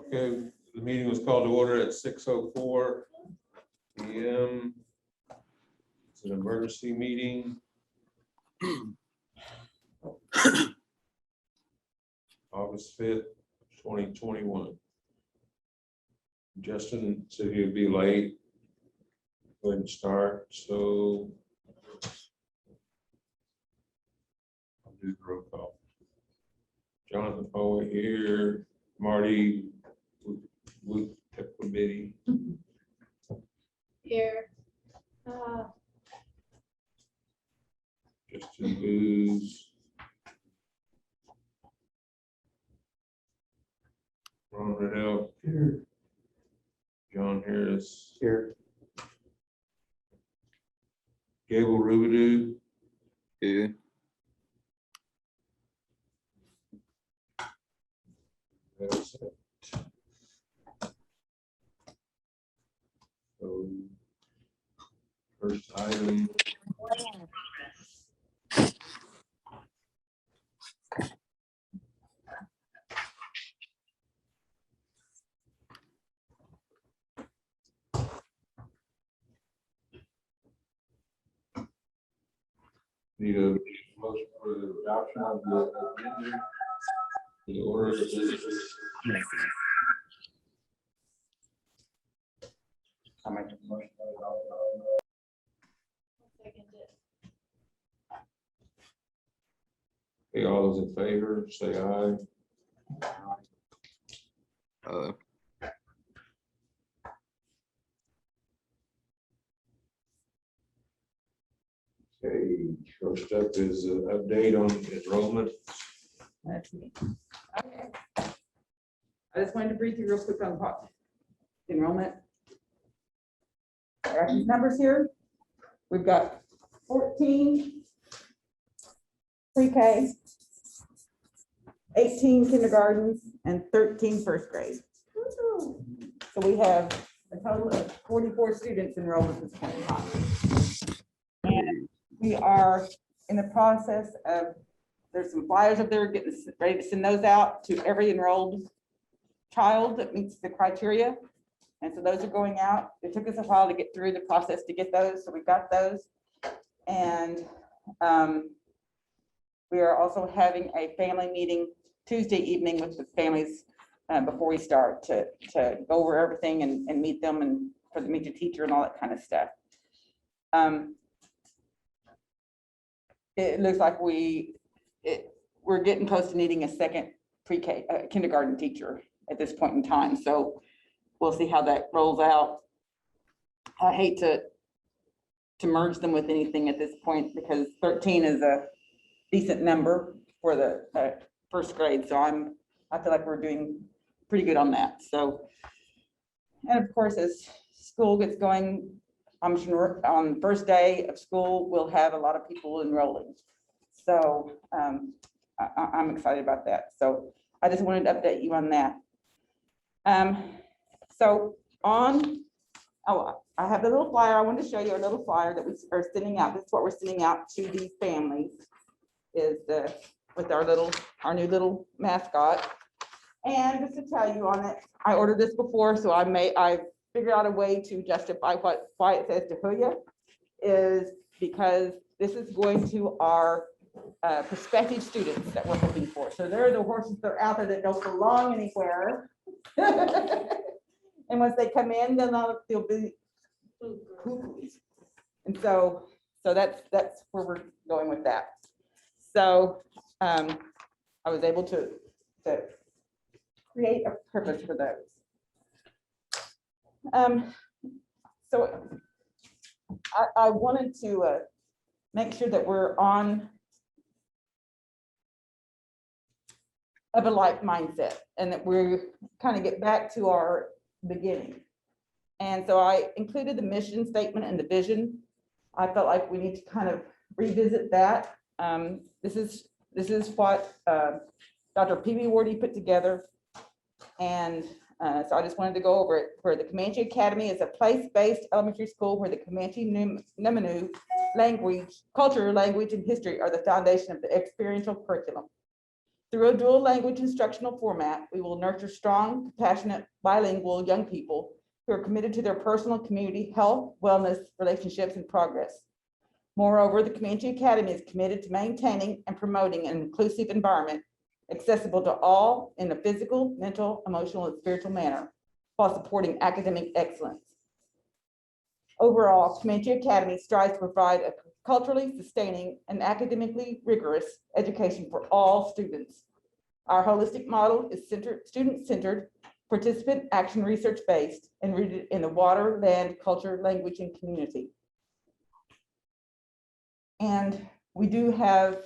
Okay, the meeting was called to order at 6:04 p.m. It's an emergency meeting. August 5th, 2021. Justin said he'd be late. Go ahead and start. So I'll do the roll call. Jonathan Poe here, Marty with committee. Here. Justin Booz. Ron Riddell. Here. John Harris. Here. Gable Rubidoux. Here. That's it. So, first item. Need a motion for the adoption of the agenda. The order of the business. I make a motion. Okay, all those in favor, say aye. Okay, first up is an update on enrollment. That's me. Okay. I just wanted to brief you real quick on enrollment. I got these numbers here. We've got 14 pre-K, 18 kindergartens, and 13 first grade. So we have a total of 44 students enrolled at this point in time. And we are in the process of, there's some flyers up there, getting ready to send those out to every enrolled child that meets the criteria. And so those are going out. It took us a while to get through the process to get those, so we got those. And we are also having a family meeting Tuesday evening with the families before we start to go over everything and meet them and for the meet the teacher and all that kind of stuff. It looks like we're getting close to needing a second pre-K kindergarten teacher at this point in time. So we'll see how that rolls out. I hate to merge them with anything at this point because 13 is a decent number for the first grade. So I feel like we're doing pretty good on that. So, and of course, as school gets going, I'm sure on the first day of school, we'll have a lot of people enrolling. So I'm excited about that. So I just wanted to update you on that. So I have the little flyer. I wanted to show you a little flyer that we are sending out. This is what we're sending out to these families is with our new little mascot. And just to tell you on it, I ordered this before, so I figured out a way to justify why it says Tahuya is because this is going to our prospective students that we're hoping for. So they're the horses that are out there that don't belong anywhere. And once they come in, then they'll be cuckoos. And so that's where we're going with that. So I was able to create a purpose for those. So I wanted to make sure that we're on of a like mindset and that we're kind of get back to our beginning. And so I included the mission statement and the vision. I felt like we need to kind of revisit that. This is what Dr. P.B. Wardy put together. And so I just wanted to go over it. Where the Comanche Academy is a place-based elementary school where the Comanche Numanu language, culture, language, and history are the foundation of the experiential curriculum. Through a dual language instructional format, we will nurture strong, compassionate, bilingual young people who are committed to their personal community, health, wellness, relationships, and progress. Moreover, the Comanche Academy is committed to maintaining and promoting an inclusive environment accessible to all in a physical, mental, emotional, and spiritual manner, while supporting academic excellence. Overall, Comanche Academy strives to provide a culturally sustaining and academically rigorous education for all students. Our holistic model is student-centered, participant action research-based, and rooted in the water, land, culture, language, and community. And we do have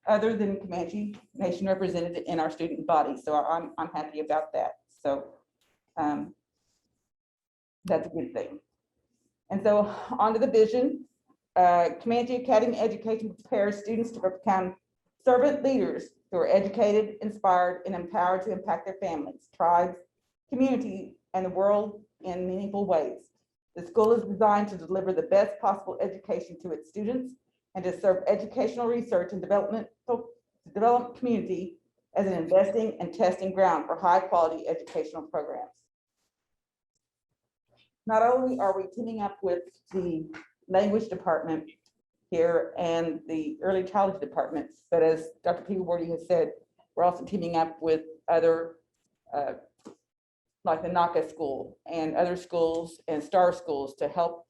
other than Comanche Nation represented in our student body. So I'm happy about that. So that's a good thing. And so on to the vision. Comanche Academy Education prepares students to become servant leaders who are educated, inspired, and empowered to impact their families, tribes, community, and the world in meaningful ways. The school is designed to deliver the best possible education to its students and to serve educational research and development to develop community as an investing and testing ground for high quality educational programs. Not only are we teaming up with the language department here and the early childhood department, but as Dr. Peabody has said, we're also teaming up with other like the NACA school and other schools and STAR schools to help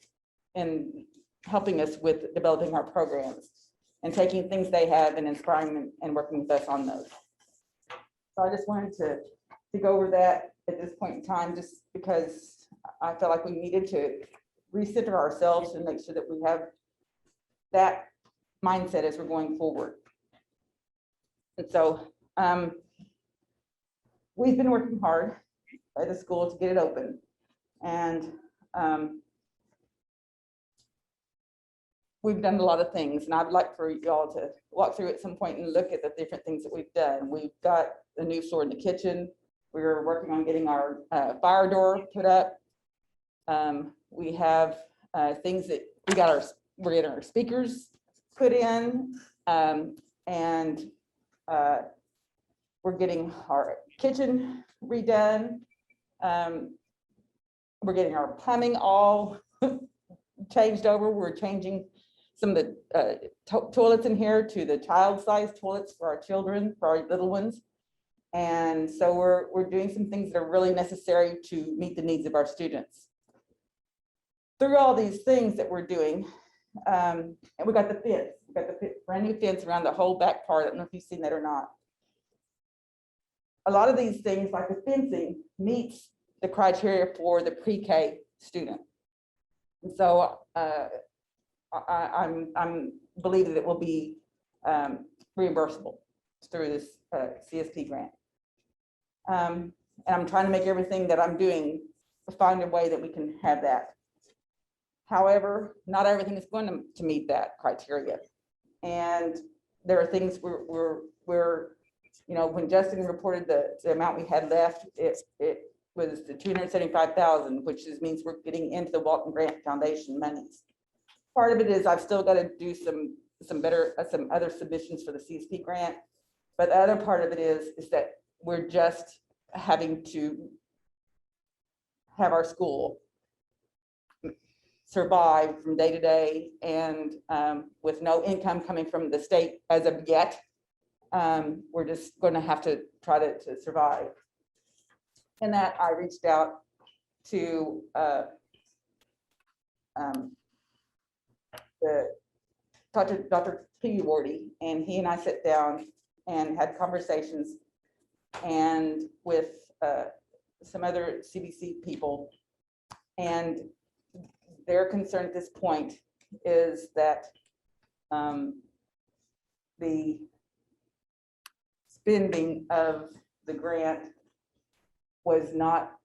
in helping us with developing our programs and taking things they have and inspiring them and working with us on those. So I just wanted to go over that at this point in time, just because I felt like we needed to recenter ourselves and make sure that we have that mindset as we're going forward. And so we've been working hard at the school to get it open. And we've done a lot of things, and I'd like for y'all to walk through at some point and look at the different things that we've done. We've got the new store in the kitchen. We're working on getting our fire door put up. We have things that we're getting our speakers put in, and we're getting our kitchen redone. We're getting our plumbing all changed over. We're changing some of the toilets in here to the child-sized toilets for our children, for our little ones. And so we're doing some things that are really necessary to meet the needs of our students. Through all these things that we're doing, and we got the fence. We got the brand new fence around the whole back part. I don't know if you've seen that or not. A lot of these things, like the fencing, meets the criteria for the pre-K student. And so I'm believe that it will be reimbursable through this CSP grant. And I'm trying to make everything that I'm doing to find a way that we can have that. However, not everything is going to meet that criteria. And there are things we're you know, when Justin reported the amount we had left, it was the $275,000, which means we're getting into the Walton Grant Foundation monies. Part of it is I've still got to do some other submissions for the CSP grant, but the other part of it is that we're just having to have our school survive from day to day, and with no income coming from the state as of yet. We're just going to have to try to survive. And that I reached out to Dr. Peabody, and he and I sat down and had conversations, and with some other CBC people, and their concern at this point is that the spending of the grant was not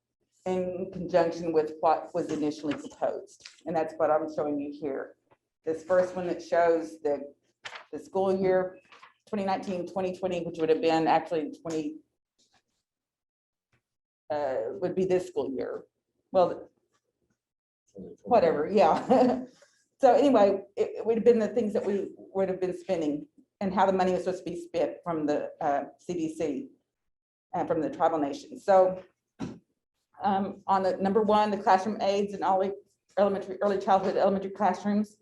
in conjunction with what was initially proposed. And that's what I'm showing you here. This first one that shows the school year 2019-2020, which would have been actually would be this school year. Well, whatever, yeah. So anyway, it would have been the things that we would have been spending and how the money was supposed to be spent from the CDC and from the tribal nations. So on the number one, the classroom aids in all early childhood elementary classrooms,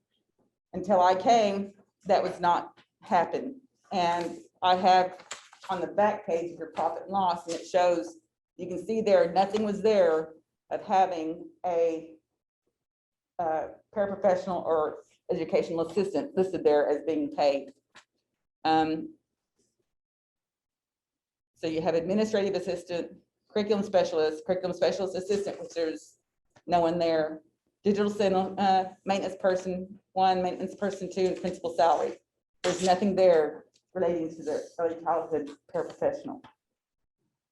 until I came, that was not happen. And I have on the back page of your profit and loss, and it shows, you can see there, nothing was there of having a paraprofessional or educational assistant listed there as being paid. So you have administrative assistant, curriculum specialist assistant, which there's no one there. Digital center, maintenance person 1, maintenance person 2, and principal salary. There's nothing there relating to the early childhood paraprofessional.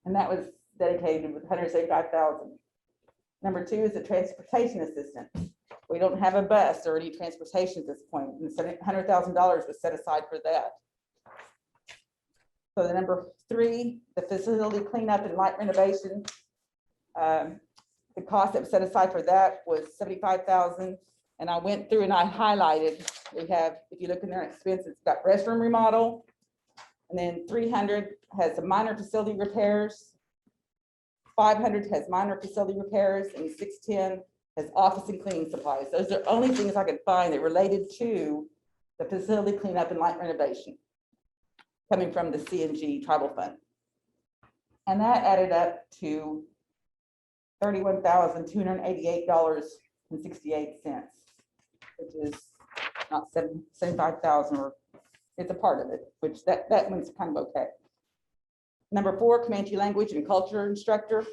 And that was dedicated with $175,000. Number 2 is the transportation assistant. We don't have a bus or any transportation at this point, and $100,000 was set aside for that. So the number 3, the facility cleanup and light renovation. The cost that was set aside for that was $75,000. And I went through and I highlighted, we have, if you look in their expenses, it's got restroom remodel, and then 300 has some minor facility repairs, 500 has minor facility repairs, and 610 has office and cleaning supplies. Those are the only things I could find that related to the facility cleanup and light renovation coming from the CNG tribal fund. And that added up to $31,288.68, which is not 75,000, or it's a part of it, which that one's kind of okay. Number 4, Comanche language and culture instructor.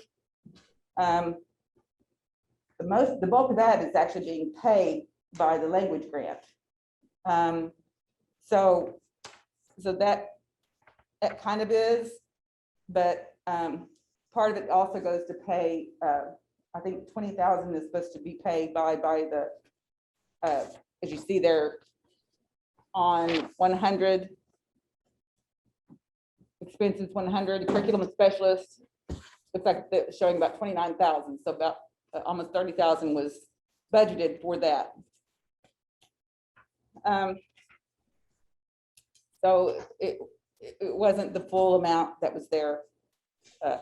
The bulk of that is actually being paid by the language grant. So that kind of is, but part of it also goes to pay, I think 20,000 is supposed to be paid by the, as you see there on 100, expenses 100, curriculum specialist, looks like it's showing about 29,000. So about almost 30,000 was budgeted for that. So it wasn't the full amount that was there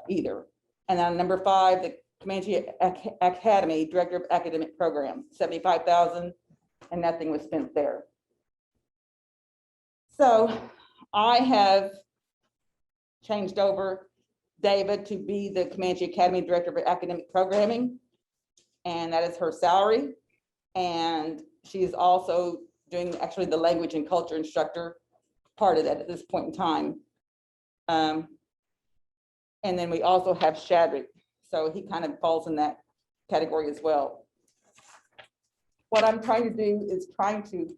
either. And then number 5, the Comanche Academy Director of Academic Program, 75,000, and nothing was spent there. So I have changed over David to be the Comanche Academy Director of Academic Programming, and that is her salary. And she is also doing actually the language and culture instructor part of that at this point in time. And then we also have Shadrick, so he kind of falls in that category as well. What I'm trying to do is trying to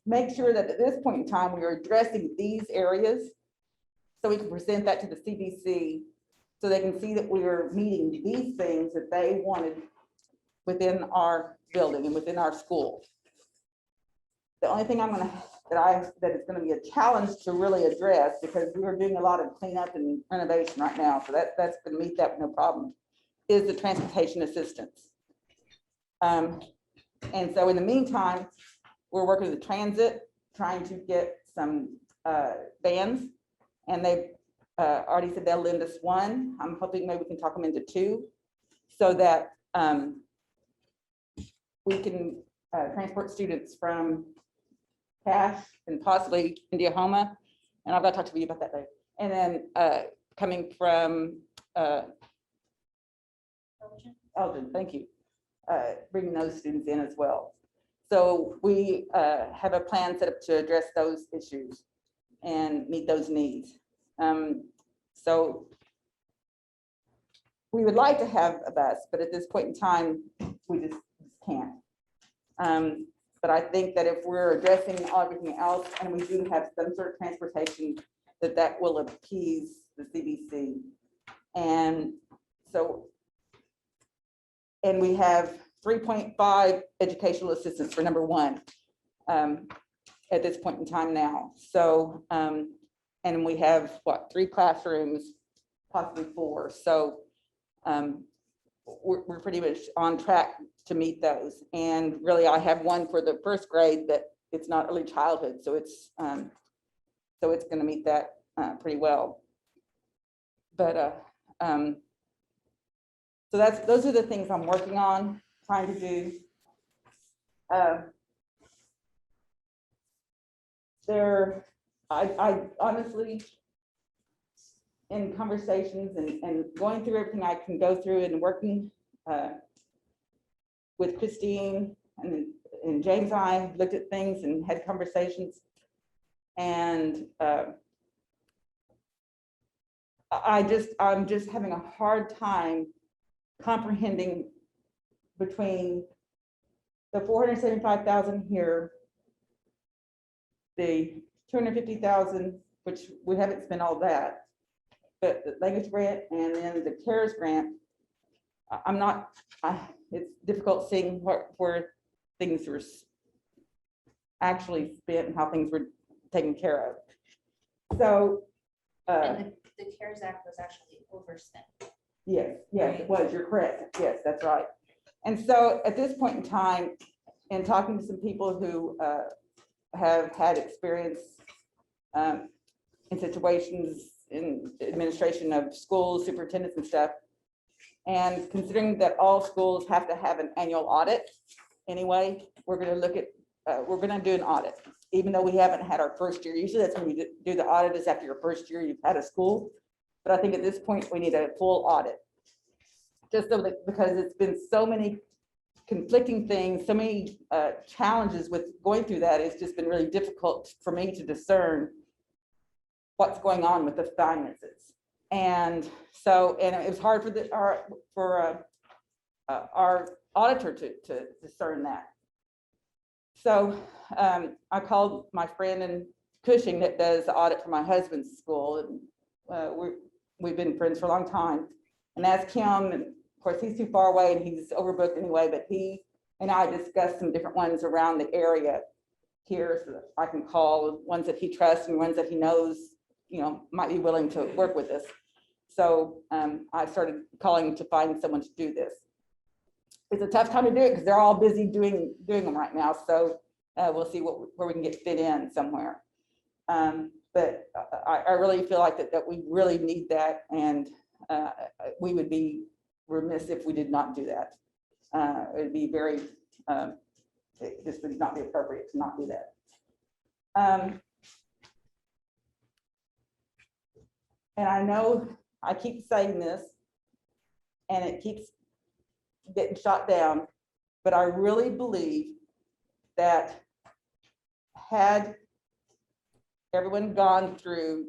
make sure that at this point in time, we are addressing these areas so we can present that to the CDC so they can see that we are meeting these things that they wanted within our building and within our school. The only thing that is going to be a challenge to really address, because we are doing a lot of cleanup and renovation right now, so that's going to meet that with no problem, is the transportation assistance. And so in the meantime, we're working with transit, trying to get some vans, and they've already said they'll lend us 1. I'm hoping maybe we can talk them into 2 so that we can transport students from Cache and possibly Indiahoma, and I've got to talk to you about that later. And then coming from Elgin, thank you, bringing those students in as well. So we have a plan set up to address those issues and meet those needs. So we would like to have a bus, but at this point in time, we just can't. But I think that if we're addressing everything else, and we do have some sort of transportation, that will appease the CDC. And so, and we have 3.5 educational assistants for number 1 at this point in time now. So, and we have what, 3 classrooms, possibly 4. So we're pretty much on track to meet those. And really, I have one for the first grade that it's not early childhood, so it's going to meet that pretty well. But so those are the things I'm working on, trying to do. I honestly, in conversations and going through everything I can go through and working with Christine and James, and I looked at things and had conversations, and I'm just having a hard time comprehending between the 475,000 here, the 250,000, which we haven't spent all that, but the language grant and then the CARES grant. It's difficult seeing where things were actually spent and how things were taken care of. So. And the CARES Act was actually overspent. Yes, it was, you're correct. Yes, that's right. And so at this point in time, in talking to some people who have had experience in situations in administration of schools, superintendents and stuff, and considering that all schools have to have an annual audit anyway, we're going to look at, we're going to do an audit, even though we haven't had our first year. Usually that's when we do the audit, is after your first year you've had a school. But I think at this point we need a full audit, just so that, because it's been so many conflicting things, so many challenges with going through that. It's just been really difficult for me to discern what's going on with the finances. And so, and it was hard for our auditor to discern that. So I called my friend in Cushing that does the audit for my husband's school, and we've been friends for a long time, and asked him, and of course he's too far away and he's overbooked anyway, but he and I discussed some different ones around the area here, so that I can call ones that he trusts and ones that he knows, you know, might be willing to work with us. So I started calling to find someone to do this. It's a tough time to do it because they're all busy doing them right now. So we'll see where we can get fit in somewhere. But I really feel like that we really need that, and we would be remiss if we did not do that. It would be very, this would not be appropriate to not do that. And I know I keep saying this, and it keeps getting shot down, but I really believe that had everyone gone through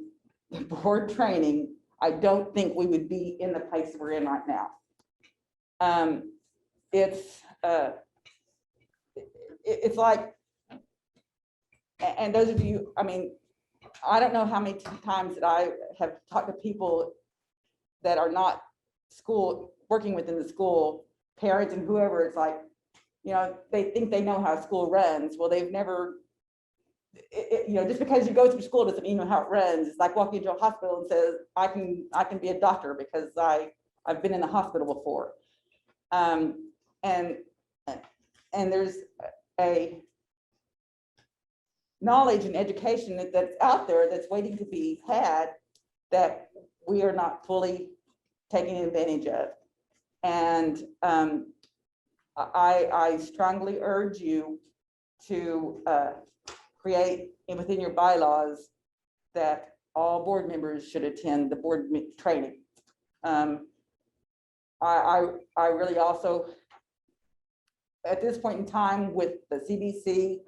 the board training, I don't think we would be in the place we're in right now. It's like, and those of you, I mean, I don't know how many times that I have talked to people that are not working within the school, parents and whoever. It's like, you know, they think they know how school runs. Well, they've never, you know, just because you go through school doesn't mean you know how it runs. It's like walking into a hospital and says, I can be a doctor because I've been in the hospital before. And there's a knowledge and education that's out there that's waiting to be had that we are not fully taking advantage of. And I strongly urge you to create within your bylaws that all board members should attend the board training. I really also, at this point in time with the CBC,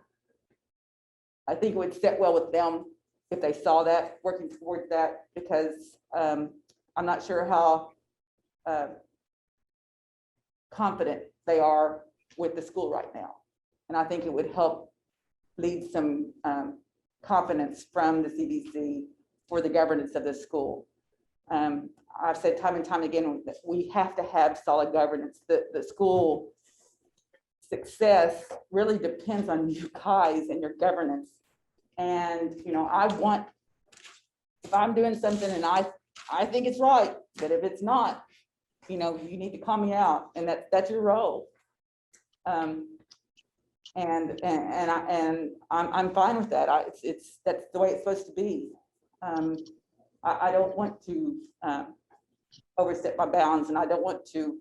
I think it would sit well with them if they saw that, working towards that, because I'm not sure how confident they are with the school right now. And I think it would help lead some confidence from the CBC for the governance of the school. I've said time and time again that we have to have solid governance. The school success really depends on you guys and your governance. And, you know, if I'm doing something and I think it's right, but if it's not, you know, you need to call me out, and that's your role. I'm fine with that. That's the way it's supposed to be. I don't want to overstep my bounds, and I don't want to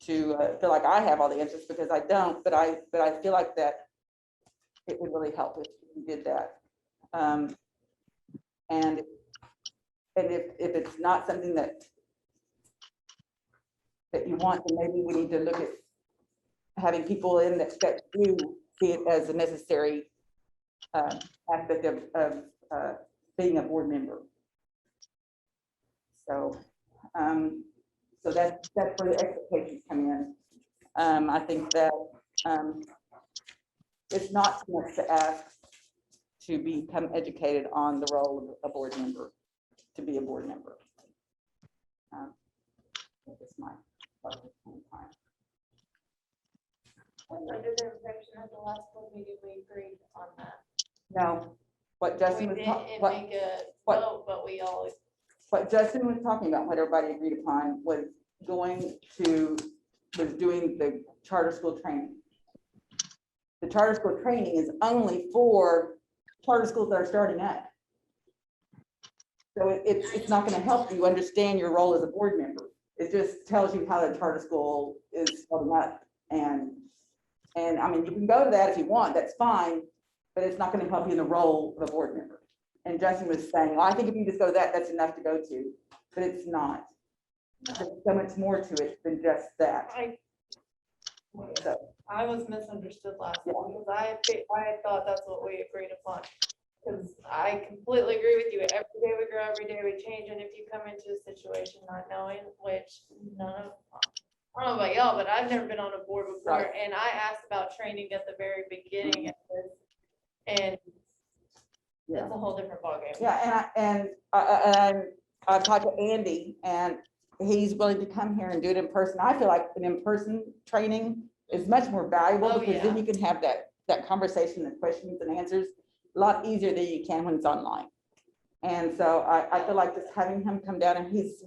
feel like I have all the answers, because I don't, but I feel like that it would really help if you did that. And if it's not something that you want, then maybe we need to look at having people in that do see it as a necessary aspect of being a board member. So, so that's where the expectations come in. I think that it's not too much to ask to become educated on the role of a board member, to be a board member. That's my time. Under the impression at the last board meeting, we agreed on that. No, what We Justin was didn't what make a what- vote, but we all, Justin was talking about, what everybody agreed upon, was doing the charter school training. The charter school training is only for charter schools that are starting up. So it's not going to help you understand your role as a board member. It just tells you how the charter school is starting up. And I mean, you can go to that if you want, that's fine, but it's not going to help you in the role of a board member. And Justin was saying, well, I think if you just go to that, that's enough to go to, but it's not. There's so much more to it than just that. So, I was misunderstood last Yeah. time, because I thought that's what we agreed upon. Because I completely agree with you. Every day we grow, every day we change, and if you come into a situation not knowing, which none of, I don't know about y'all, but I've never been on a board before, Right. and I asked about training at the very beginning of this, and yeah. it's a whole different ballgame. Yeah, and I've talked to Andy, and he's willing to come here and do it in person. I feel like an in-person training is much more valuable, Oh, because then yeah. you can have that conversation, the questions and answers, a lot easier than you can when it's online. And so I feel like just having him come down, and he's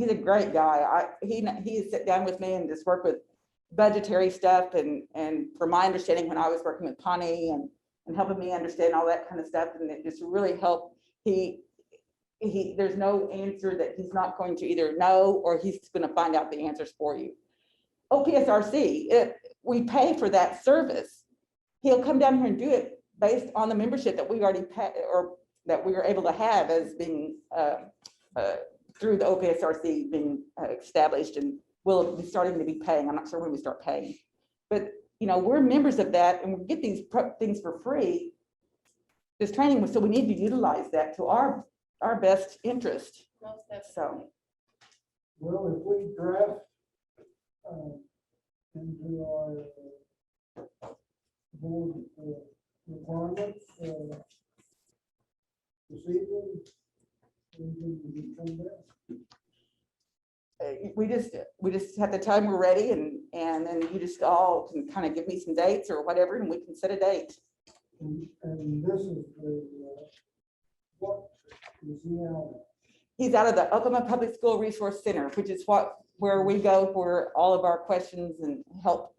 a great guy. He sit down with me and just work with budgetary stuff, and from my understanding, when I was working with Pawnee and helping me understand all that kind of stuff, and it just really helped. There's no answer that he's not going to either know, or he's going to find out the answers for you. OPSRC, we pay for that service. He'll come down here and do it based on the membership that we already pay, or that we were able to have as being through the OPSRC being established, and we'll be starting to be paying. I'm not sure when we start paying, but you know, we're members of that, and we get these things for free, this training, so we need to utilize that to our best interest. Most definitely. So, Well, if we draft into our board requirements this evening, we can come back. we just have to tell them we're ready, and then you just all can kind of give me some dates or whatever, and we can set a date. And this is what is he out of? He's out of the Oklahoma Public School Resource Center, which is where we go for all of our questions and help.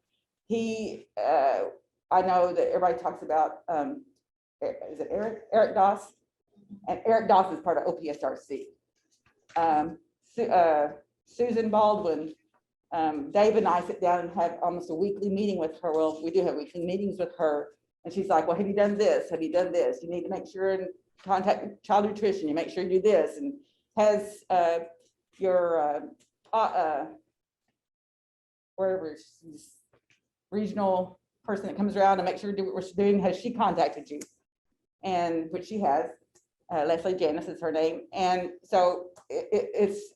I know that everybody talks about, is it Eric Doss? And Eric Doss is part of OPSRC. Susan Baldwin, Dave and I sit down and have almost a weekly meeting with her. Well, we do have weekly meetings with her. And she's like, well, have you done this? Have you done this? You need to make sure and contact child nutrition. You make sure you do this. And has your wherever regional person that comes around to make sure to do what we're doing, has she contacted you? And which she has. Leslie Janice is her name. And so it's,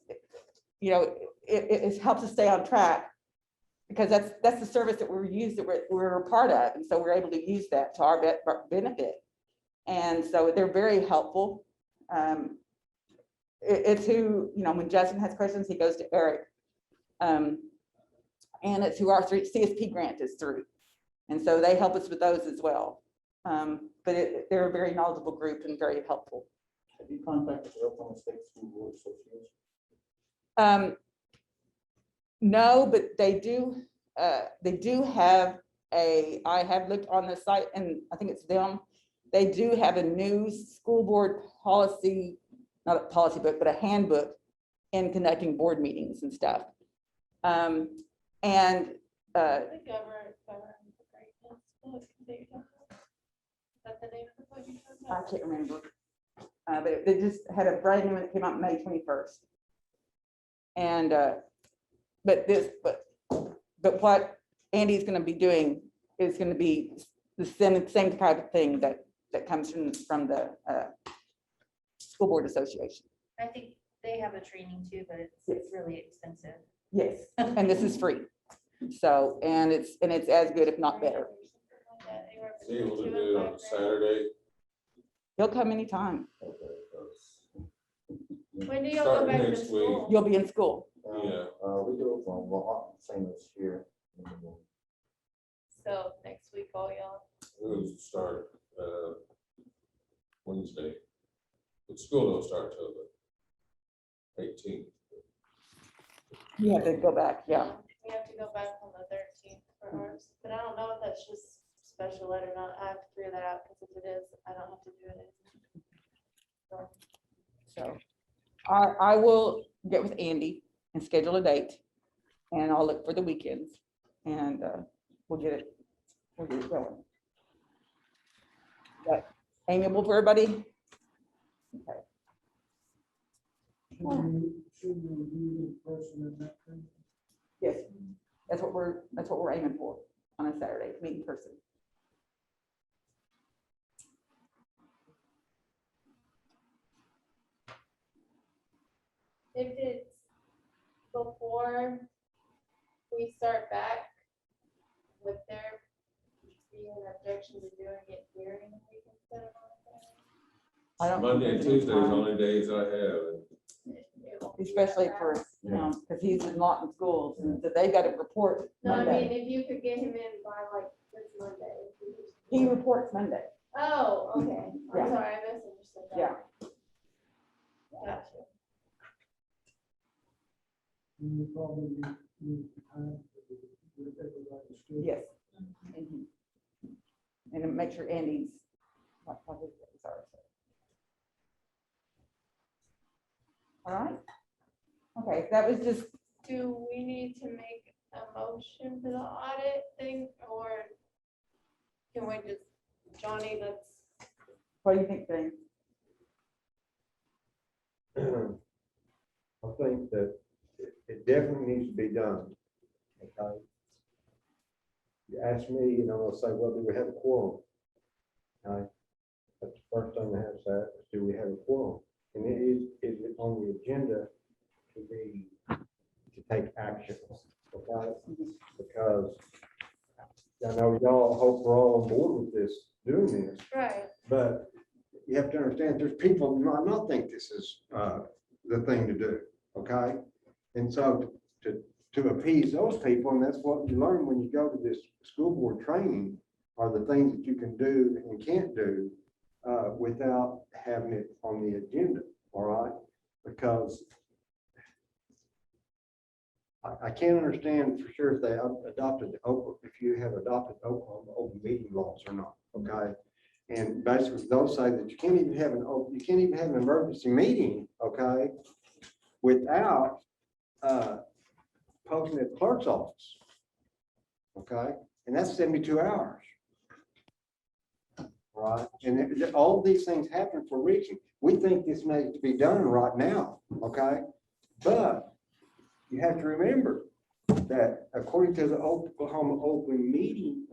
you know, it helps us stay on track, because that's the service that we're a part of. And so we're able to use that to our benefit. And so they're very helpful. It's who, you know, when Justin has questions, he goes to Eric. And it's who our CSP grant is through. And so they help us with those as well. But they're a very knowledgeable group and very helpful. Have you contacted the Oklahoma State School Board Association? No, but they do have I have looked on the site and I think it's them. They do have a new school board policy, not a policy book, but a handbook in conducting board meetings and stuff. And The government greatness book that you're talking about. Is that the name of the book you're talking I about? can't remember. But they just had a brand new one that came out May 21st. And, but what Andy's gonna be doing is gonna be the same type of thing that comes from the School Board Association. I think they have a training too, but it's Yes. really expensive. Yes, and this is free. So, and it's as good, if not better. Is he able to do it on Saturday? He'll come anytime. Okay, that's- When do y'all go Starting back to next school? You'll be in school. Yeah. We do it on, same as here. So next week, all y'all. We'll start Wednesday. But school don't start till the 18th. You have to go back, yeah. We have to go back on the 13th for ours, but I don't know if that's just special ed or not. I have to figure that out, because if it is, I don't have to do it. So, So I will get with Andy and schedule a date, and I'll look for the weekends, and we'll get it going. Is that amiable for everybody? Okay. Should we be in person in that thing? Yes, that's what we're aiming for on a Saturday, meet in person. if it's before we start back, would there be an objection to doing it during the week instead of on I don't think Monday and there's any Tuesday is the time, only days I have. Saturday? It won't be especially that for, bad. you know, because he's not in schools, and so they got to report No, I mean, Monday. if you could get him in by like this Monday. He reports Monday. Oh, okay. Yeah. I'm sorry, I misunderstood that. Yeah. Gotcha. You probably need time to get everybody scheduled. Yes. Mhm. And to make sure Andy's, what his days are. so. All right. Okay, that was just, Do we need to make a motion for the audit thing, or can we just, Johnny, let's, what do you think, James? I think that it definitely needs to be done. Okay. You ask me, and I'm gonna say, well, do we have a quorum? Okay. That's the first thing I have to say, is do we have a quorum? And is it on the agenda to take action? Okay, because I know y'all hope we're all on board with this, doing this, right, but you have to understand, there's people who might not think this is the thing to do, okay? And so to appease those people, and that's what you learn when you go to this school board training, are the things that you can do and can't do without having it on the agenda, all right? Because I can't understand for sure if they adopted the open, if you have adopted open meeting laws or not, okay? And basically, those say that you can't even have an emergency meeting, okay, without posting at the clerk's office. Okay, and that's 72 hours. Right, and all of these things happen for a reason. We think this needs to be done right now, okay? But you have to remember that according to the Oklahoma Open Meeting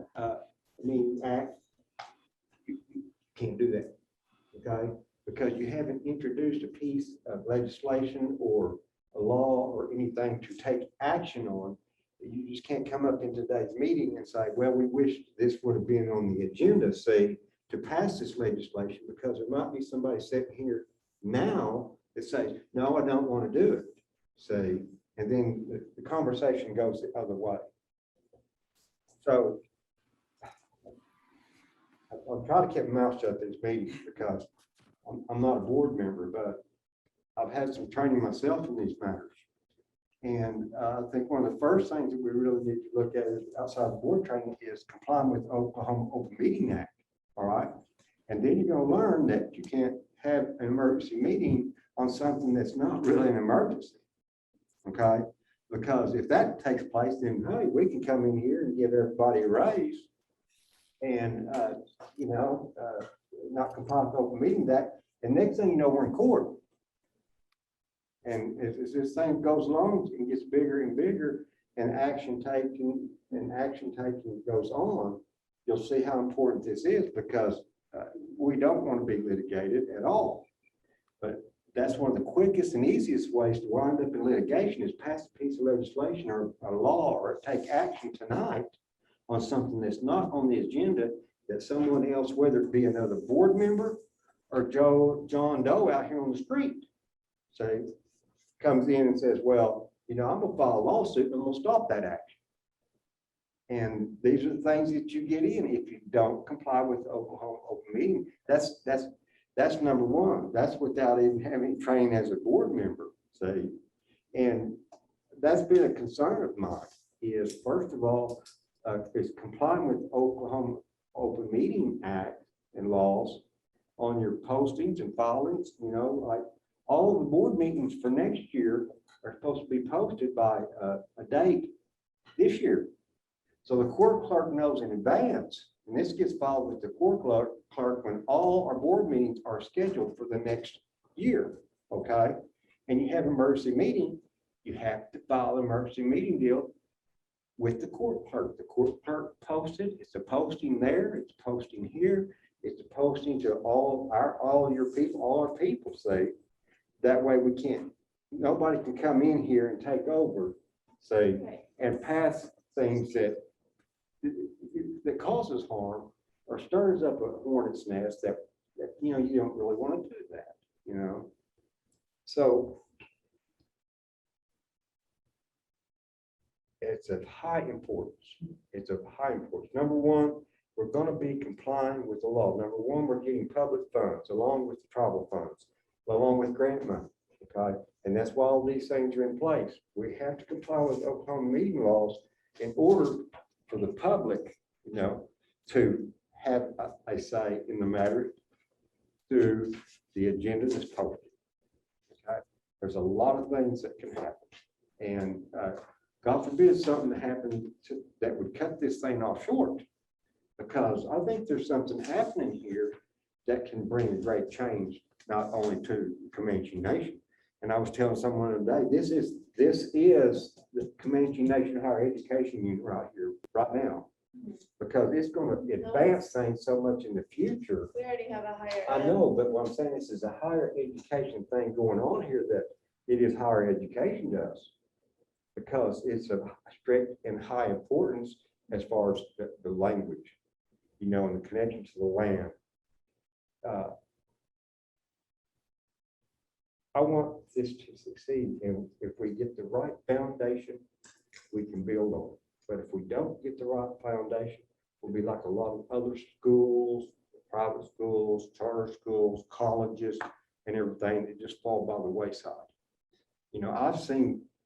Act, you can't do that, okay? Because you haven't introduced a piece of legislation or a law or anything to take action on. You just can't come up in today's meeting and say, well, we wish this would have been on the agenda, say, to pass this legislation, because there might be somebody sitting here now that says, no, I don't want to do it, say, and then the conversation goes the other way. So I'll try to keep my mouth shut at these meetings because I'm not a board member, but I've had some training myself in these matters. And I think one of the first things that we really need to look at is outside of board training is complying with Oklahoma Open Meeting Act, all right? And then you're gonna learn that you can't have an emergency meeting on something that's not really an emergency, okay? Because if that takes place, then, hey, we can come in here and give everybody a raise and, not comply with Open Meeting Act, and next thing you know, we're in court. And as this thing goes along and gets bigger and bigger and action taking goes on, you'll see how important this is because we don't want to be litigated at all. But that's one of the quickest and easiest ways to wind up in litigation is pass a piece of legislation or a law or take action tonight on something that's not on the agenda that someone else, whether it be another board member or John Doe out here on the street, say, comes in and says, well, I'm gonna file a lawsuit and I'm gonna stop that action. And these are the things that you get in if you don't comply with Oklahoma Open Meeting. That's number one. That's without even having training as a board member, see? And that's been a concern of mine is, first of all, is complying with Oklahoma Open Meeting Act and laws on your postings and filings, like all the board meetings for next year are supposed to be posted by a date this year. So the court clerk knows in advance, and this gets filed with the court clerk when all our board meetings are scheduled for the next year, okay? And you have an emergency meeting, you have to file an emergency meeting deal with the court clerk. The court clerk posted, it's a posting there, it's posting here, it's a posting to all our people say. That way nobody can come in here and take over, say, and pass things that causes harm or stirs up a hornet's nest that you don't really want to do that, So it's of high importance. It's of high importance. Number one, we're going to be complying with the law. Number one, we're getting public funds along with the tribal funds, along with grant money. Okay. And that's why all these things are in place. We have to comply with Oklahoma meeting laws in order for the public, to have a say in the matter through the agenda that's posted. Okay. There's a lot of things that can happen. And God forbid something to happen that would cut this thing off short. Because I think there's something happening here that can bring a great change, not only to the Comanche Nation. And I was telling someone today, this is the Comanche Nation Higher Education Unit right here, right now. Because it's going to advance things so much in the future. We already have a higher. I know, but what I'm saying is a higher education thing going on here that it is higher education does. Because it's of strict and high importance as far as the language, and the connection to the land. I want this to succeed, and if we get the right foundation, we can build on it. But if we don't get the right foundation, we'll be like a lot of other schools, private schools, charter schools, colleges, and everything that just fall by the wayside.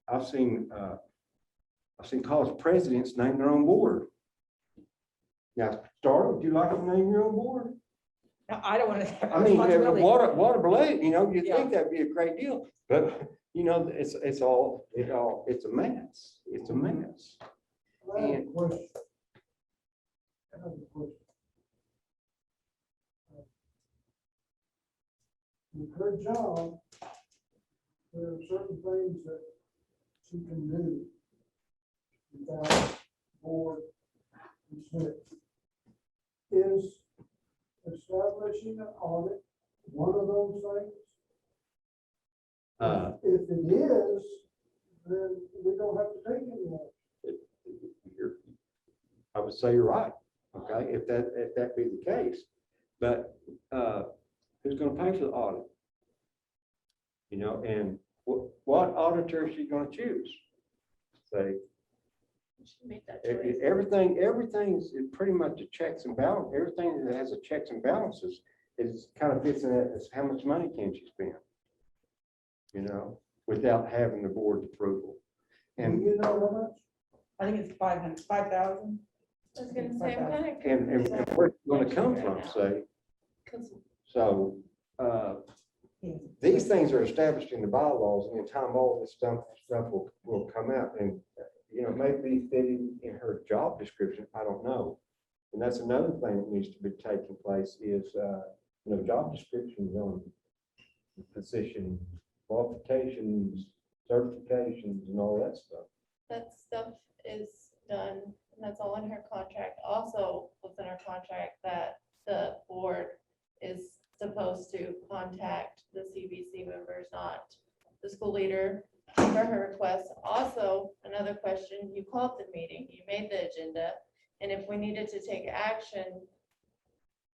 I've seen college presidents name their own board. Now, Star, would you like to name your own board? No, I don't want to. I mean, what a blade, you Yeah. think that'd be a great deal, but it's a mess. It's a mess. I have a question. With her job, there are certain things that she can do without board consent. Is establishing an audit one of those things? If it is, then we don't have to take any action. I would say you're right, okay, if that be the case, but who's gonna pay for the audit? And what auditor is she gonna choose? Say, Make that choice. everything's pretty much a checks and balance. Everything that has a checks and balances is kind of fits in that as how much money can she spend, without having the board's approval. And, You know how much? I think it's 5,000. I was gonna say, I'm kind of. and where's it gonna come from, say? So, these things are established in the bylaws, and in time, all this stuff will come out, and, you know, maybe fitting in her job description, I don't know. And that's another thing that needs to be taking place is, you know, job descriptions on the position, qualifications, certifications, and all that stuff. That stuff is done, and that's all in her contract. Also, within her contract, that the board is supposed to contact the CBC members, not the school leader, for her request. Also, another question, you called the meeting, you made the agenda, and if we needed to take action,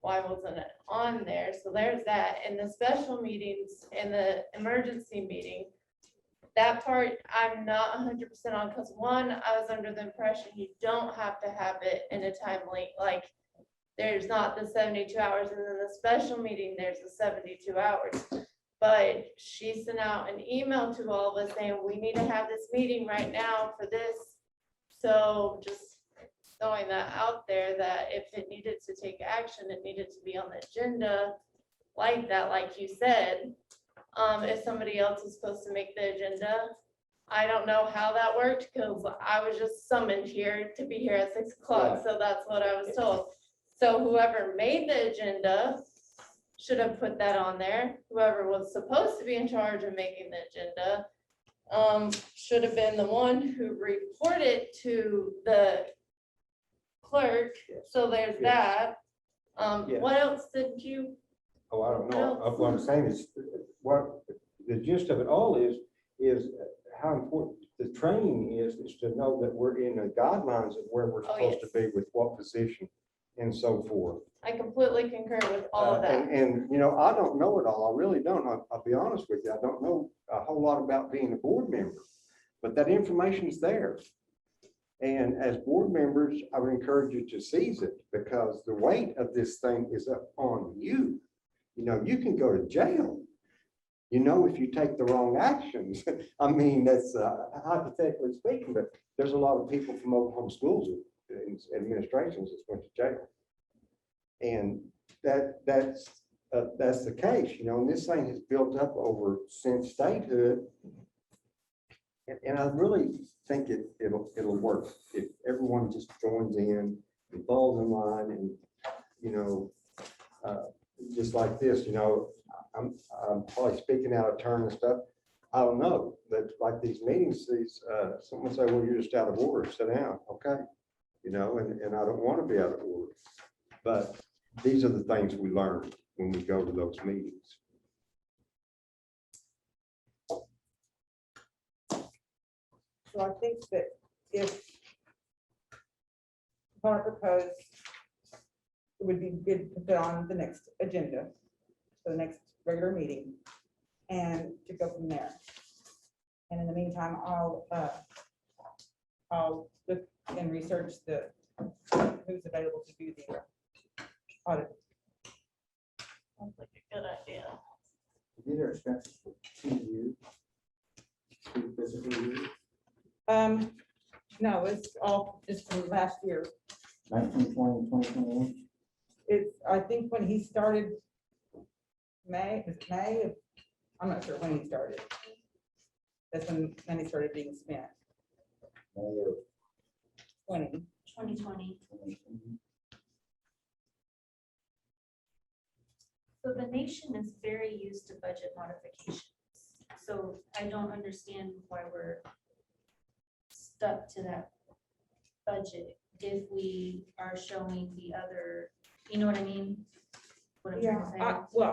why wasn't it on there? So there's that. In the special meetings and the emergency meeting, that part I'm not 100% on, because one, I was under the impression you don't have to have it in a timely, like, there's not the 72 hours, and then the special meeting, there's the 72 hours. But she sent out an email to all of us saying, we need to have this meeting right now for this. So just throwing that out there, that if it needed to take action, it needed to be on the agenda like that, like you said. If somebody else is supposed to make the agenda, I don't know how that worked, because I was just summoned here to be here at 6 o'clock, Right. so that's what I was told. So whoever made the agenda should have put that on there. Whoever was supposed to be in charge of making the agenda should have been the one who reported to the clerk. So there's Yes. that. Yes. What else did you? Oh, I don't know. What I'm saying is, what the gist of it all is how important the training is to know that we're in the guidelines of where we're Oh, supposed to yes. be with what position and so forth. I completely concur with all of that. And, you know, I don't know it all. I really don't. I'll be honest with you. I don't know a whole lot about being a board member, but that information is there. And as board members, I would encourage you to seize it, because the weight of this thing is up on you. You know, you can go to jail, you know, if you take the wrong actions. I mean, that's hypothetically speaking, but there's a lot of people from Oklahoma schools and administrations that went to jail. And that's the case, you know, and this thing has built up over since statehood. And I really think it'll work if everyone just joins in and falls in line, and, you know, just like this, you know, I'm probably speaking out of turn and stuff. I don't know, but like these meetings, someone say, well, you're just out of order, sit down, okay? You know, and I don't want to be out of order, but these are the things we learn when we go to those meetings. So I think that if Connor proposed, it would be good to put on the next agenda for the next regular meeting and to go from there. And in the meantime, I'll look and research who's available to do the audit. Sounds like a good idea. These are expenses for 2 years. 2 fiscal years, No, it's all just from last year. 1920, 2021. It's, I think when he started, May, is it May? I'm not sure when he started. That's when money started being spent, May of 20. 2020. 2020. So the nation is very used to budget modifications. So I don't understand why we're stuck to that budget if we are showing the other, you know what I mean? What I'm trying to say. Well,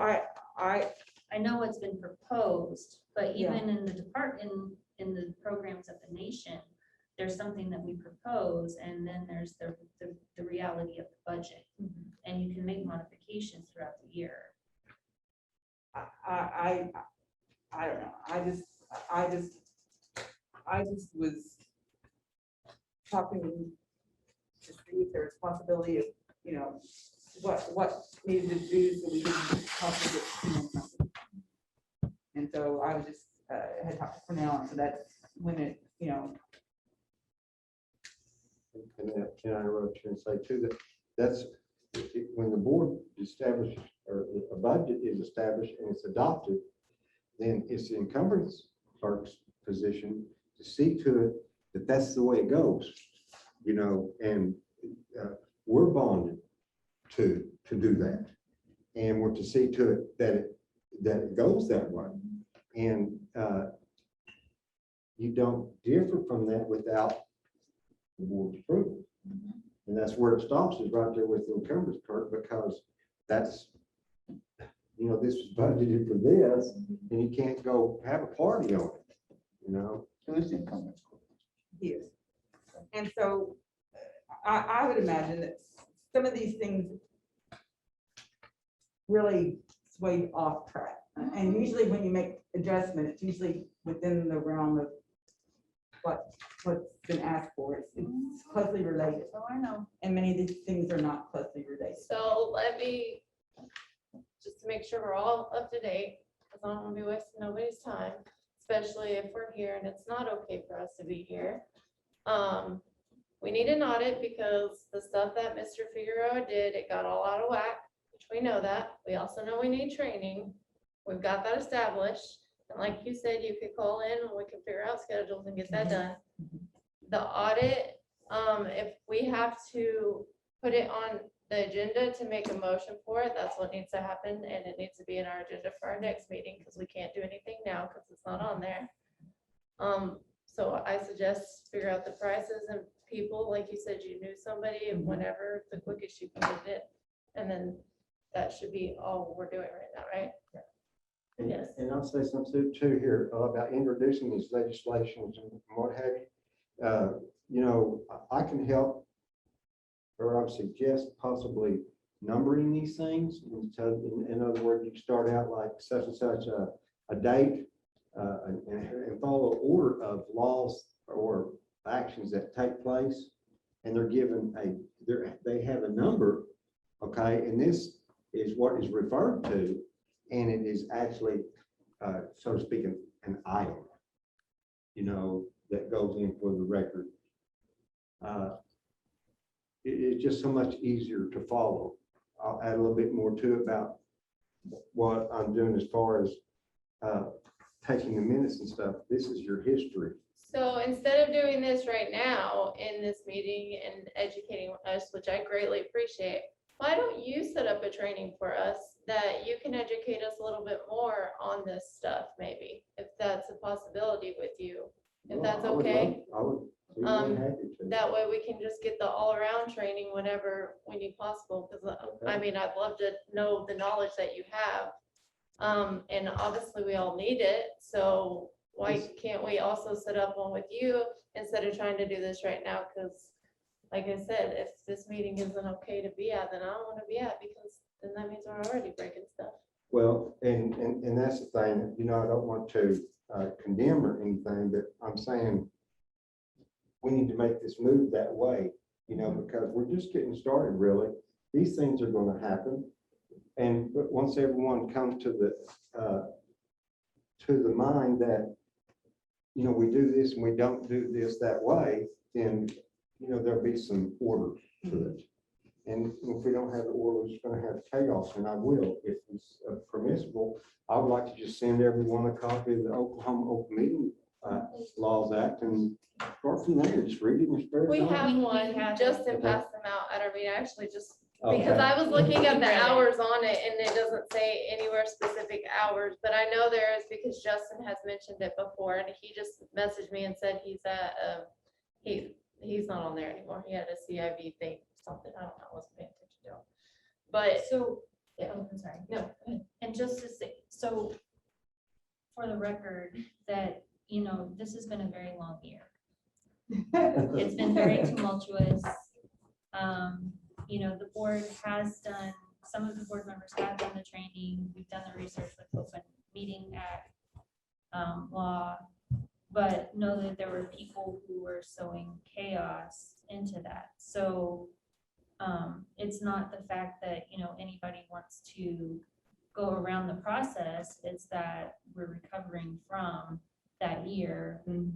I know it's been proposed, but Yeah. even in the department, in the programs of the nation, there's something that we propose, and then there's the reality of the budget. And you can make modifications throughout the year. I don't know. I just was talking to see if there's possibility of, you know, what needed to do so we could possibly get something. And so I was just, had talked to Cornell, and so that's when it, you know, can I interrupt you and say too, that that's, when the board establishes, or a budget is established and it's adopted, then it's the incumbent clerk's position to see to it that that's the way it goes, you know, and we're bonded to do that. And we're to see to it that it goes that way. And you don't differ from that without the board's approval. And that's where it stops, is right there with the incumbent clerk, because that's, you know, this was budgeted for this, and you can't go have a party on it, you know? Who's the incumbent? Yes. And so I would imagine that some of these things really sway off track. And usually when you make adjustment, it's usually within the realm of what's been asked for. It's closely related. Oh, I know. And many of these things are not closely related. So let me, just to make sure we're all up to date, because I don't want to be wasting nobody's time, especially if we're here and it's not okay for us to be here. We need an audit because the stuff that Mr. Figueroa did, it got all out of whack, which we know that. We also know we need training. We've got that established. And like you said, you could call in and we can figure out schedules and get that done. The audit, if we have to put it on the agenda to make a motion for it, that's what needs to happen. And it needs to be in our agenda for our next meeting because we can't do anything now because it's not on there. So I suggest figure out the prices and people, like you said, you knew somebody, and whenever the quickest you can get it. And then that should be all we're doing right now, right? And, Yes. and I'll say something too here about introducing these legislations and what have you. You know, I can help, or I would suggest possibly numbering these things. In other words, you start out like such and such a date and follow order of laws or actions that take place. And they're given they have a number, okay? And this is what is referred to. And it is actually, so to speak, an item, you know, that goes in for the record. It's just so much easier to follow. I'll add a little bit more to it about what I'm doing as far as taking the minutes and stuff. This is your history. So instead of doing this right now in this meeting and educating us, which I greatly appreciate, why don't you set up a training for us that you can educate us a little bit more on this stuff, maybe, if that's a possibility with you, if that's I would okay? I would be more than happy to. That way we can just get the all-around training whenever we need possible, because I mean, I'd love to know the knowledge that you have. And obviously we all need it, so why can't we also set up one with you instead of trying to do this right now? Because like I said, if this meeting isn't okay to be at, then I don't want to be at, because then that means we're already breaking stuff. Well, and that's the thing, you know, I don't want to condemn or anything, but I'm saying we need to make this move that way, you know, because we're just getting started, really. These things are going to happen. And but once everyone comes to the mind that, you know, we do this and we don't do this that way, then, you know, there'll be some order to it. And if we don't have the order, it's going to have chaos, and I will, if it's permissible. I would like to just send everyone a copy of the Oklahoma Open Meeting Laws Act and start from there, just read it and spread it. We out. have one, have Justin it. passed them out at our meeting, actually just, Okay. because I was looking at the Right. hours on it and it doesn't say anywhere specific hours, but I know there is because Justin has mentioned it before and he just messaged me and said he's at, he's not on there anymore. He had a CIV thing, something, I don't know, I wasn't paying attention to. But So, Yeah. oh, I'm sorry. no, And just to say, so for the record, that, you know, this has been a very long year. It's been very tumultuous. You know, the board has done, some of the board members have done the training, we've done the research with Open Meeting Act law, but know that there were people who were sowing chaos into that. So it's not the fact that, you know, anybody wants to go around the process, it's that we're recovering from that year, and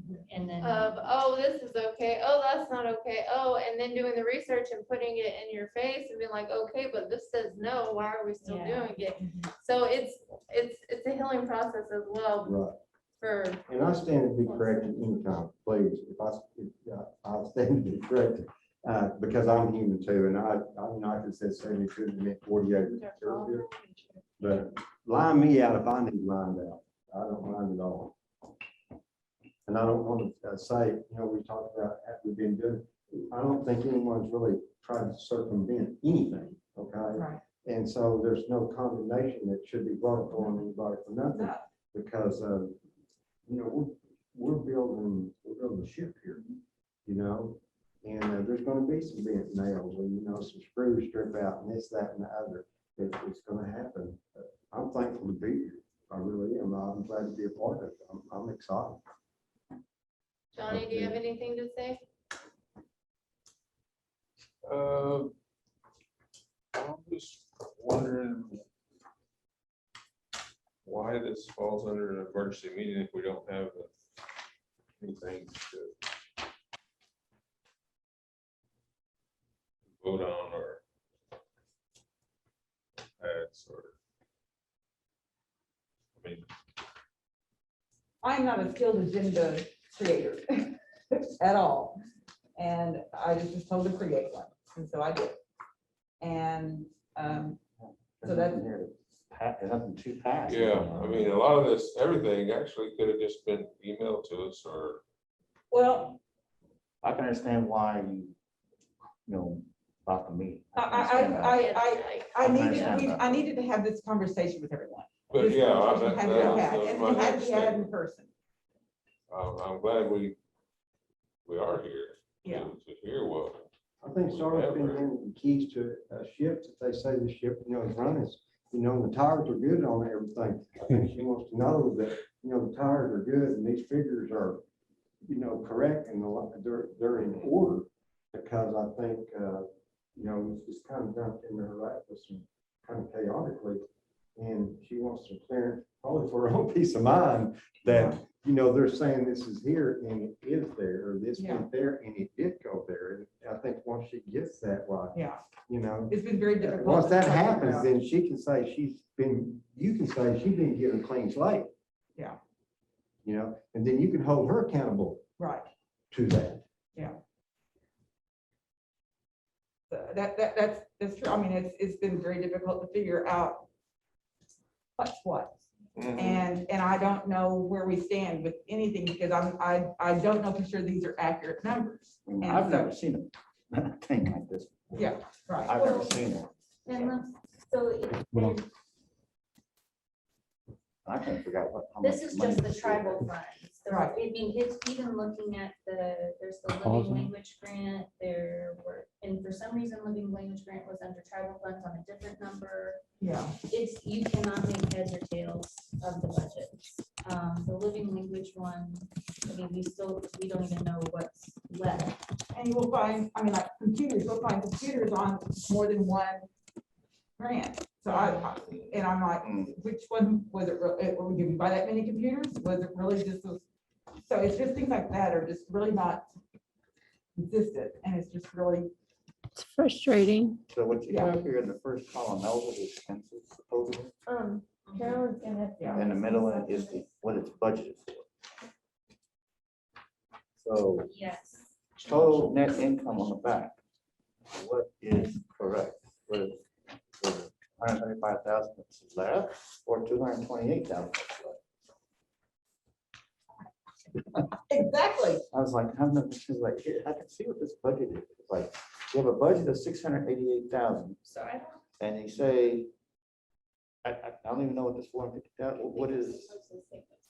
then. Oh, this is okay, oh, that's not okay, oh, and then doing the research and putting it in your face and being like, okay, but this says no, why are we still Yeah. doing it? So it's a healing process as well Right. for, And I stand to be corrected anytime, please. I'll stand to be corrected, because I'm human too, and I can say 72 and meant 48. But line me out if I need lined out. I don't mind at all. And I don't want to say, we talked about what we've been doing. I don't think anyone's really tried to circumvent anything, okay? Right. And so there's no condemnation that should be brought upon anybody for nothing, because, we're building a ship here, and there's gonna be some bent nails, and, some screws strip out, and this, that, and the other. It's gonna happen. I'm thankful to be here. I really am. I'm glad to be a part of it. I'm excited. Johnny, do you have anything to say? I'm just wondering why this falls under an emergency meeting if we don't have anything to vote on or add sort of. I mean, I'm not a skilled agenda creator at all. And I just was told to create one, and so I did. And so that's, Nothing too fast. yeah, I mean, a lot of this, everything actually could have just been emailed to us or. well, I can understand why about the meeting. can understand that. I needed to have this conversation with everyone. But This yeah, conversation had to be had, and my it had next to be had step. in person. I'm glad we are here. Yeah. To hear what. I think Sarah's been handing the keys to a ship that they say the ship, is running. The tires are good on everything. I think she wants to know that, the tires are good and these figures are, correct and they're in order. Because I think, it's kind of dumped in her lap with some kind of chaotically. And she wants some clearance, probably for her own peace of mind, that, they're saying this is here and it is there, or this went there and it did go there. And I think once she gets that, Yeah, you it's been very difficult. once that to figure happens, out. then she can say you can say she's been given a clean slate. Yeah. And then you can hold her accountable Right. to that. That's true. I mean, it's been very difficult to figure out what's what. And I don't know where we stand with anything because I don't know for sure these are accurate numbers. And I've never so- seen a thing like this. Yeah, right. I've never seen it. And so it- Well, I can't figure out how this much is money just the this is. tribal funds. So, Right. I mean, it's even looking at there's the Pause living on it. language grant, and for some reason, living language grant was under tribal funds on a different number. Yeah. You cannot make heads or tails of the budget. The living language one, I mean, we don't even know what's left. And you will find, I mean, like computers, you'll find computers on more than one grant. So I'm like, which one was it? Did we buy that many computers? Was it really just those? So it's just things like that are just really not consistent, and it's just really, It's frustrating. So what you have here in the first column, those are the expenses supposedly, Carolyn's gonna. yeah. and the middle one is what it's budgeted for. So Yes. total net income on the back, what is correct? What is 135,000 that's left or 228,000 that's left? Exactly. I was like, here, I can see what this budget is. It's like, you have a budget of 688,000 So I don't. and you say, I don't even know what this 450,000, what is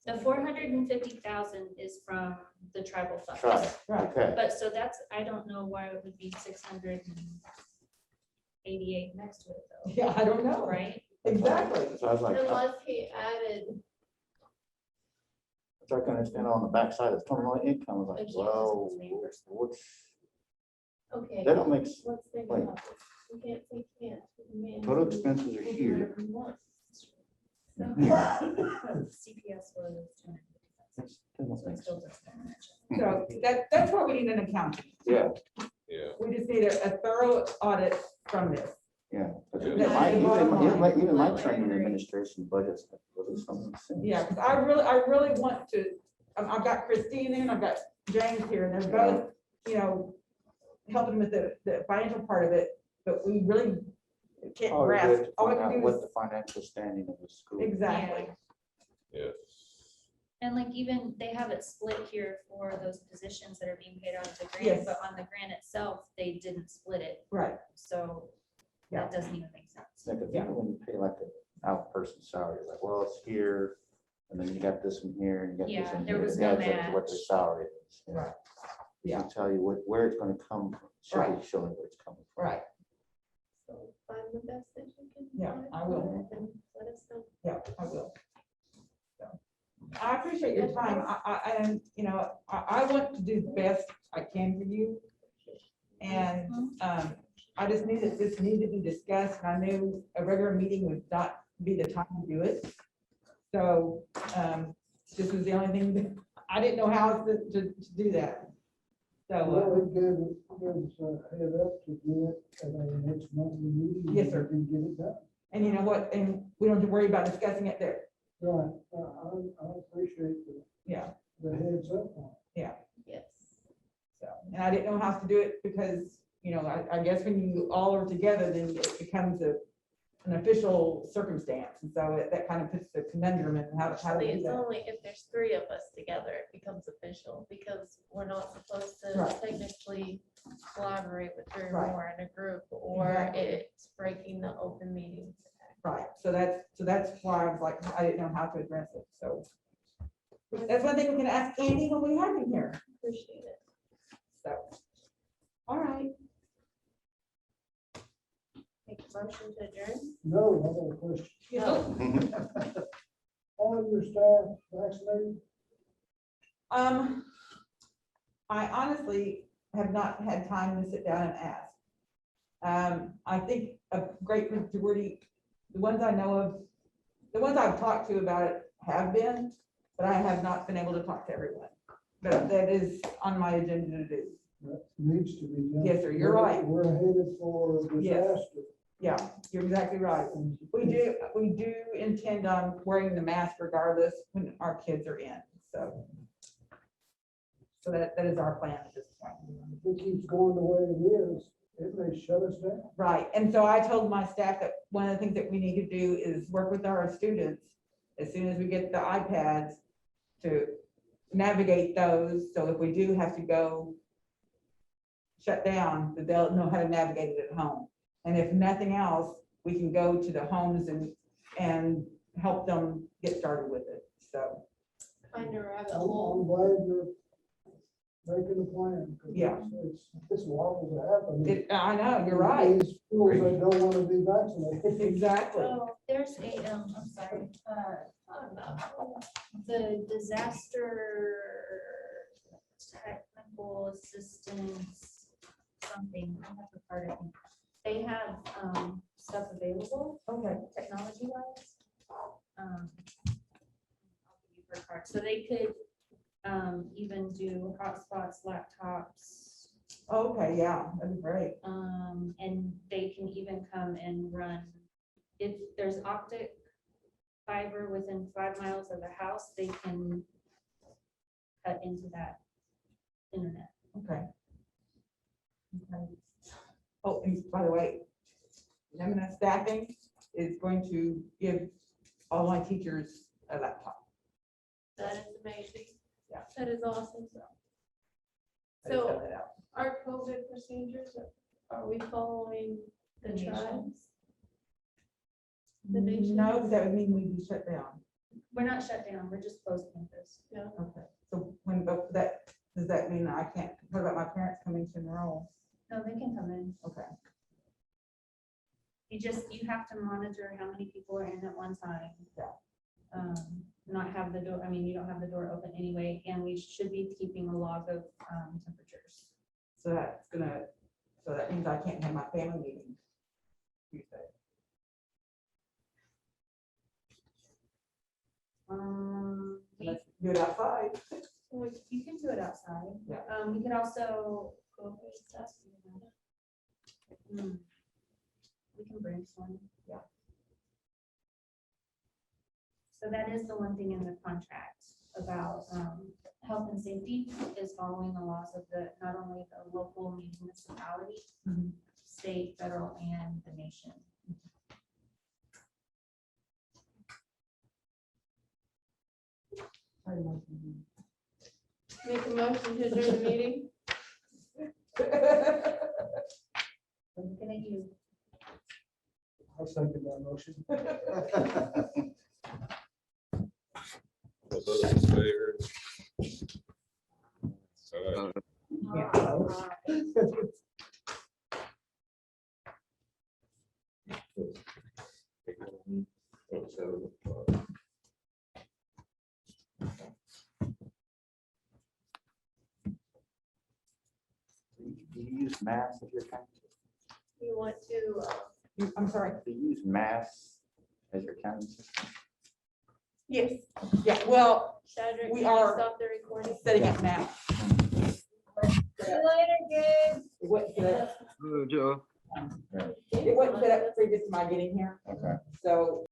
The 450,000 is from the tribal funds. tribe? Right. Okay, But so I don't know why it would be 688 next to it though, Yeah, I don't know. right? Exactly. so I was like, Unless he added, so I can understand on the backside of total income, I was I like, can't well, because it's reimbursement. what's, okay, that don't make, let's think Wait. about this. We can't say can't. Man. total expenses are here. CPS was 250,000. So it still doesn't match. So that's why we need an accountant. Yeah, Yeah. We just need a thorough audit from this. yeah. But Yeah. even my- even my Completely training agree. administration budgets. Some sense. Yeah, because I really want to, I've got Christine in, I've got James here, and they're both, helping with the financial part of it, but we really can't Oh, we have grasp. to All we find can out do what is, the financial standing of the school. exactly, Yes. And like even they have it split here for those positions that are being paid out of the Yes. grant, but on the grant itself, they didn't split it. right, So Yeah. that doesn't even make sense. Like, if Yeah. when you pay like an out person salary, like, well, it's here, and then you got this one here, and you got this Yeah, one there here. was It no adds up to what their match. salary is. Right. Yeah. Yeah. Tell you where it's gonna come from, should be Right. showing where it's coming from. right, So find the best that you can. Yeah, find I will. and let us know. yeah, I will. So, I appreciate your time, and, I want to do the best I can for you. And, I just knew that this needed to be discussed, and I knew a regular meeting would not be the time to do it. So, this was the only thing, that I didn't know how to do that. So, Well, it gives a head up to do it at our next monthly meeting. Yes, sir. And get it done. and you know what, and we don't have to worry about discussing it there, Right, I appreciate yeah, the heads up on it. Yes. so, and I didn't know how to do it because, I guess when you all are together, then it becomes an official circumstance, and so that kind of puts the conundrum in how to Actually, do it's that. only if there's three of us together, it becomes official, because we're not supposed to Right. technically collaborate with three or Right. more in a group, or Exactly. it's breaking the open meetings. Right, so that's why I was like, I didn't know how to address it, so. That's one thing we can ask Andy when we have him here, Appreciate it. so. All right, Make a motion to adjourn. No, I got a question. No. All of your staff vaccinated? I honestly have not had time to sit down and ask. I think a great majority, the ones I know of, the ones I've talked to about it have been, but I have not been able to talk to everyone. But that is on my agenda to do. That needs to be done. Yes, sir, you're right. We're headed for a Yes. disaster. Yeah, you're exactly right. We do intend on wearing the mask regardless when our kids are in, so. So that is our plan at this point. If it keeps going the way it is, it may shut us down. Right, and so I told my staff that one of the things that we need to do is work with our students as soon as we get the iPads to navigate those, so if we do have to go shut down, that they'll know how to navigate it at home. And if nothing else, we can go to the homes and help them get started with it, so, Find a rabbit I'm hole. glad you're making a plan. 'cause Yeah. It's liable to happen. I know, you're right, These schools that don't want to be vaccinated. exactly. So there's I'm sorry, the disaster technical assistance, something, I have the card, I think. They have, stuff available, Okay, technology wise. I'll give you her card. So they could, even do hotspots, laptops, okay, yeah, that'd be great. and they can even come and run, if there's optic fiber within 5 miles of the house, they can cut into that internet. Okay. Okay. Oh, and by the way, Nemina Staffing is going to give all my teachers a laptop. That is amazing. Yeah. That is awesome. I just So found that out. our COVID procedures, are we following the The nation. tribes? The nation? No, because that would mean we'd be shut down. We're not shut down, we're just closed campus. Yeah. Okay, so when, but that, does that mean I can't, what about my parents coming to enroll? No, they can come in. Okay, You have to monitor how many people are in at one time. Yeah. Not have the door, you don't have the door open anyway, and we should be keeping a log of, temperatures. so that means I can't have my family meeting Tuesday. Um, Let's do it outside. outside. Yeah. We could also go over stuff. We can brainstorm. Yeah. So that is the one thing in the contract about health and safety is following the laws of the, not only the local municipality, Mhm. state, federal, and the nation. Make a motion to adjourn the meeting. I'm looking at you. I'll second that motion. All those in favor? Do you use mass as your county? You want to, I'm sorry. Do you use mass as your county system? Yes, yeah, well, Shadrach, We can you are- stop the recording? setting up now. See you later, Gabe. It wasn't set up- Oh, Joe. it wasn't set up previous to my getting here, Okay. so